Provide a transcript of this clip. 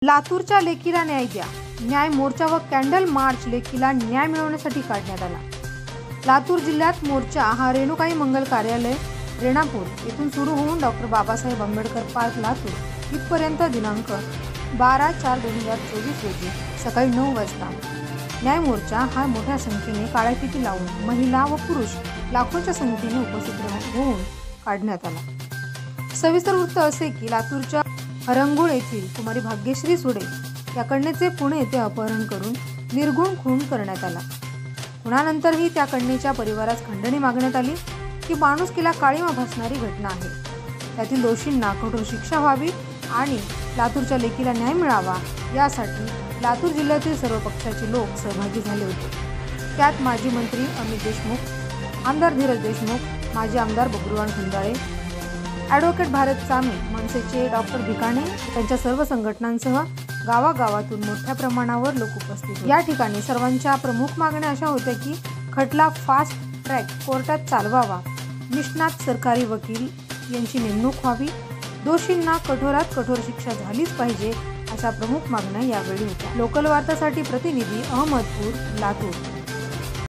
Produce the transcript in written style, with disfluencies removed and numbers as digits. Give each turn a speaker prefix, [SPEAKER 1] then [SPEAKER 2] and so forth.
[SPEAKER 1] लातूरच्या लेकीला न्याय द्या, न्याय मोर्चा व कॅन्डल मार्च लेकीला न्याय मिळवण्यासाठी काढण्यात आला। लातूर जिल्ह्यात मोर्चा हा रेणुकाई मंगल कार्यालय रेणापूर येथून सुरू होऊन डॉक्टर बाबासाहेब आंबेडकर पार्क लातूर इथपर्यंत दिनांक 12/4/2024 रोजी सकाळी 9 वाजता न्याय मोर्चा हा मोठ्या संख्येने काळ्या फिती लावून महिला व पुरुष लाखोच्या संख्येने उपस्थित होऊन काढण्यात आला। सविस्तर वृत्त असे की लातूरच्या हरंगुळ येथील कुमारी भाग्यश्री सुडे या कन्येचे पुणे येथे अपहरण करून निर्गुण खून करण्यात आला। खुनानंतरही त्या कन्येच्या परिवारास खंडणी मागण्यात आली की माणुसकीला काळीमा भासणारी घटना आहे। त्यातील दोषींना कठोर शिक्षा व्हावी आणि लातूरच्या लेकीला न्याय मिळावा यासाठी लातूर जिल्ह्यातील सर्व पक्षाचे लोक सहभागी झाले होते। त्यात माजी मंत्री अमित देशमुख, आमदार धीरज देशमुख, माजी आमदार बबरूवान खंदाळे, ॲडव्होकेट भारत चामे, मनसेचे डॉक्टर भिकाणे त्यांच्या सर्व संघटनांसह गावागावातून मोठ्या प्रमाणावर लोक उपस्थित होते। या ठिकाणी सर्वांच्या प्रमुख मागण्या अशा होत्या की खटला फास्ट ट्रॅक कोर्टात चालवावा, निष्णात सरकारी वकील यांची नेमणूक व्हावी, दोषींना कठोरात कठोर शिक्षा झालीच पाहिजे अशा प्रमुख मागण्या यावेळी होत्या। लोकल वार्तासाठी प्रतिनिधी अहमदपूर, लातूर।